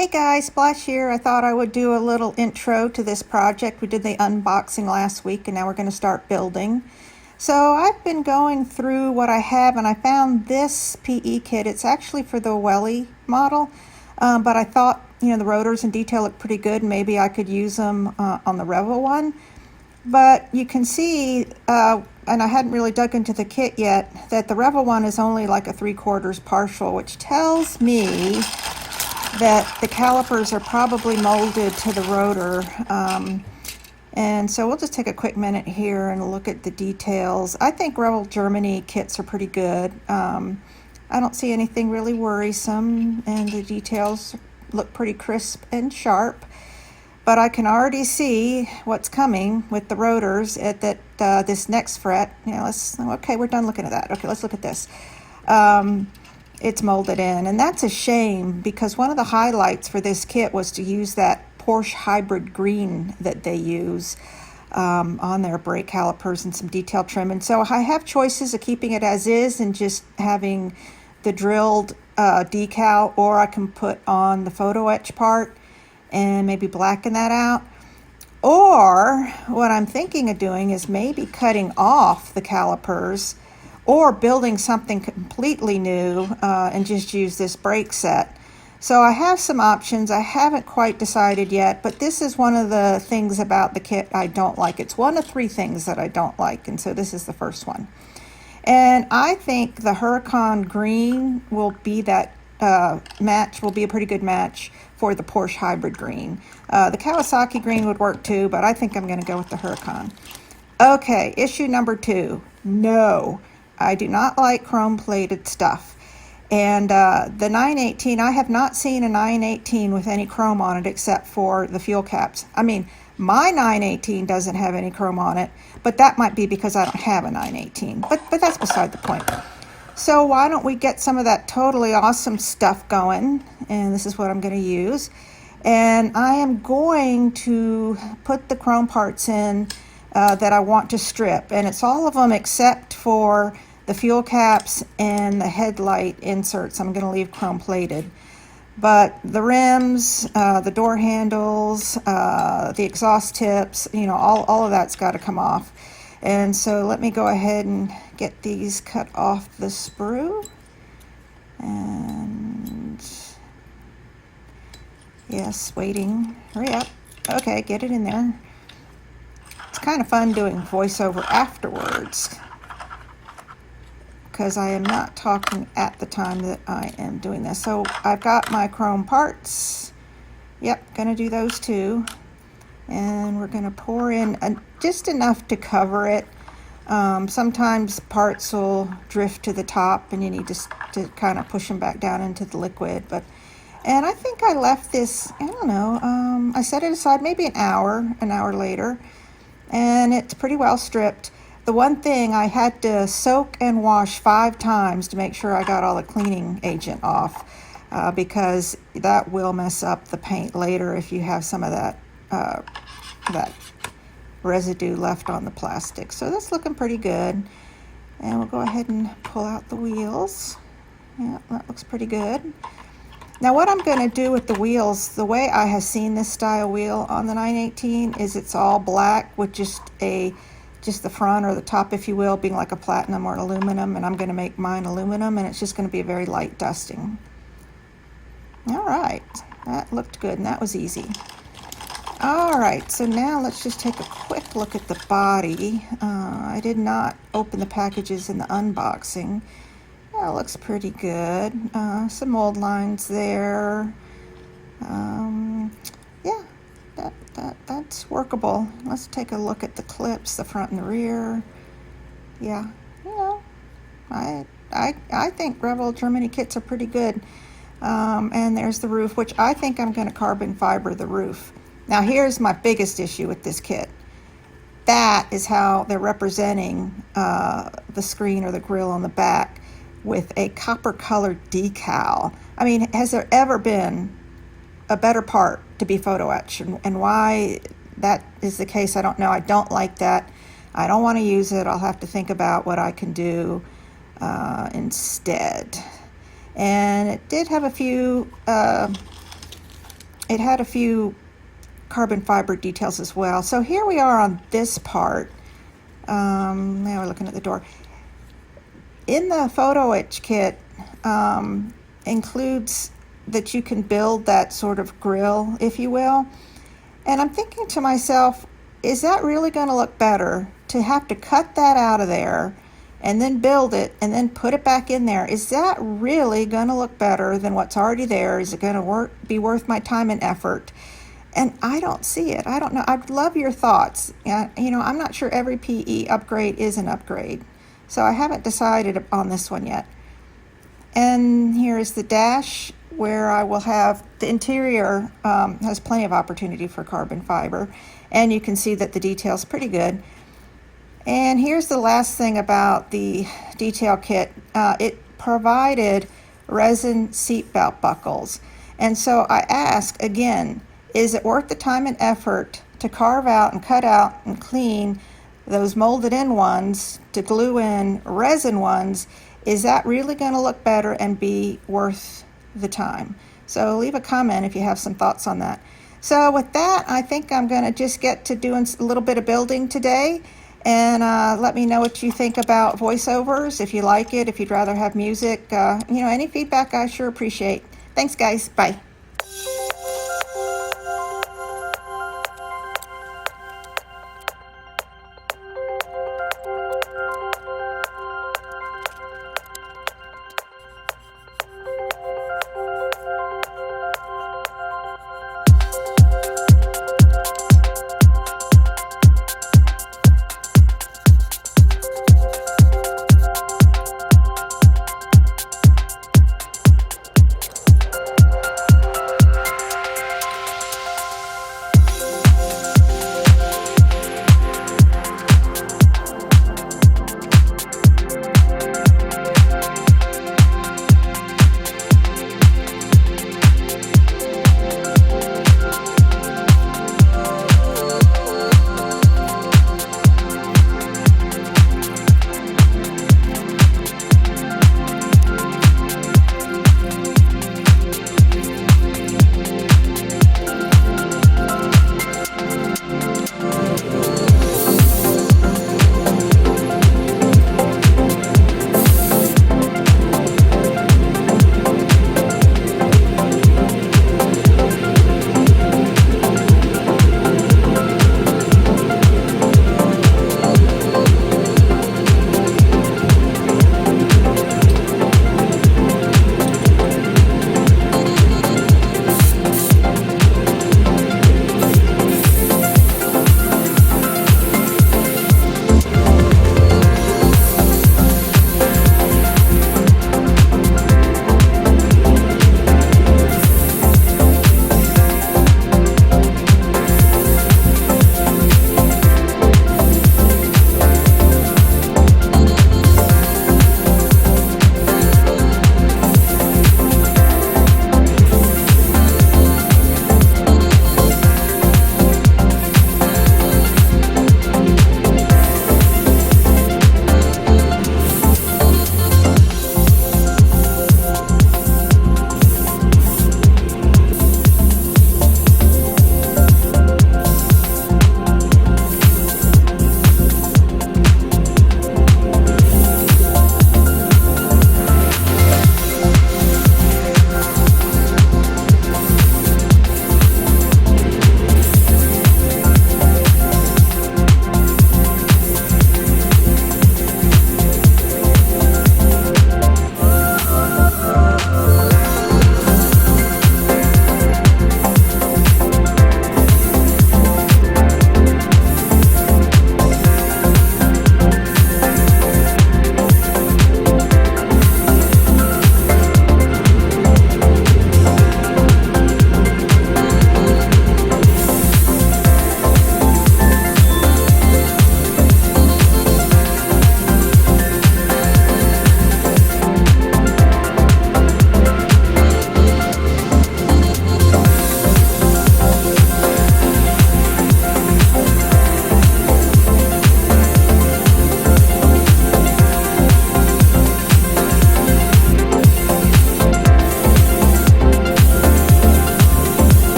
Hey guys, Splash here. I thought I would do a little intro to this project. We did the unboxing last week and now we're going to start building. So I've been going through what I have and I found this PE kit. It's actually for the Welly model, but I thought, the rotors and detail look pretty good. Maybe I could use them on the Revell one. But you can see, and I hadn't really dug into the kit yet, that the Revell one is only like a 3/4 partial, which tells me that the calipers are probably molded to the rotor. And so we'll just take a quick minute here and look at the details. I think Revell Germany kits are pretty good. I don't see anything really worrisome, and the details look pretty crisp and sharp. But I can already see what's coming with the rotors at that this next fret. Okay, we're done looking at that. Okay, let's look at this. It's molded in, and that's a shame because one of the highlights for this kit was to use that Porsche hybrid green that they use on their brake calipers and some detail trim. And so I have choices of keeping it as is and just having the drilled decal, or I can put on the photo etch part and maybe blacken that out. Or what I'm thinking of doing is maybe cutting off the calipers or building something completely new and just use this brake set. So I have some options. I haven't quite decided yet, but this is one of the things about the kit I don't like. It's one of 3 things that I don't like, and so this is the first one. And I think the Huracan green will be that will be a pretty good match for the Porsche hybrid green. The Kawasaki green would work too, but I think I'm going to go with the Huracan. Okay, issue number 2. No, I do not like chrome-plated stuff. And the 918, I have not seen a 918 with any chrome on it except for the fuel caps. I mean, my 918 doesn't have any chrome on it, but that might be because I don't have a 918. But that's beside the point. So why don't we get some of that totally awesome stuff going? And this is what I'm going to use. And I am going to put the chrome parts in that I want to strip. And it's all of them except for the fuel caps and the headlight inserts. I'm going to leave chrome plated. But the rims, the door handles, the exhaust tips, all of that's got to come off. And so let me go ahead and get these cut off the sprue. And yes, waiting. Hurry up. Okay, get it in there. It's kind of fun doing voiceover afterwards, because I am not talking at the time that I am doing this. So I've got my chrome parts. Yep, gonna do those too. And we're gonna pour in just enough to cover it. Sometimes parts will drift to the top and you need to kind of push them back down into the liquid. And I think I left this, I don't know, I set it aside maybe an hour later, and it's pretty well stripped. The one thing, I had to soak and wash 5 times to make sure I got all the cleaning agent off, because that will mess up the paint later if you have some of that residue left on the plastic. So that's looking pretty good. And we'll go ahead and pull out the wheels. Yeah, that looks pretty good. Now what I'm going to do with the wheels, the way I have seen this style wheel on the 918 is it's all black with just the front or the top, if you will, being like a platinum or an aluminum, and I'm going to make mine aluminum, and it's just going to be a very light dusting. All right, that looked good, and that was easy. All right, so now let's just take a quick look at the body. I did not open the packages in the unboxing. Yeah, it looks pretty good. Some mold lines there. Yeah. That's workable. Let's take a look at the clips, the front and the rear. Yeah, I think Revell Germany kits are pretty good. And there's the roof, which I think I'm going to carbon fiber the roof. Now here's my biggest issue with this kit. That is how they're representing the screen or the grille on the back with a copper colored decal. I mean, has there ever been a better part to be photo etched, and why that is the case, I don't know. I don't like that. I don't want to use it. I'll have to think about what I can do instead. And it did have a few it had a few carbon fiber details as well. So here we are on this part. Now we're looking at the door. In the photo etch kit includes that you can build that sort of grill, if you will. And I'm thinking to myself, is that really going to look better to have to cut that out of there and then build it and then put it back in there? Is that really going to look better than what's already there? Is it going to be worth my time and effort? And I don't see it. I don't know. I'd love your thoughts. I'm not sure every PE upgrade is an upgrade. So I haven't decided on this one yet. And here is the dash where I will have the interior has plenty of opportunity for carbon fiber. And you can see that the detail's pretty good. And here's the last thing about the detail kit. It provided resin seatbelt buckles. And so I ask again, is it worth the time and effort to carve out and cut out and clean those molded in ones to glue in resin ones? Is that really going to look better and be worth the time? So leave a comment if you have some thoughts on that. So with that, I think I'm going to just get to doing a little bit of building today. And let me know what you think about voiceovers, if you like it, if you'd rather have music. Any feedback I sure appreciate. Thanks, guys. Bye.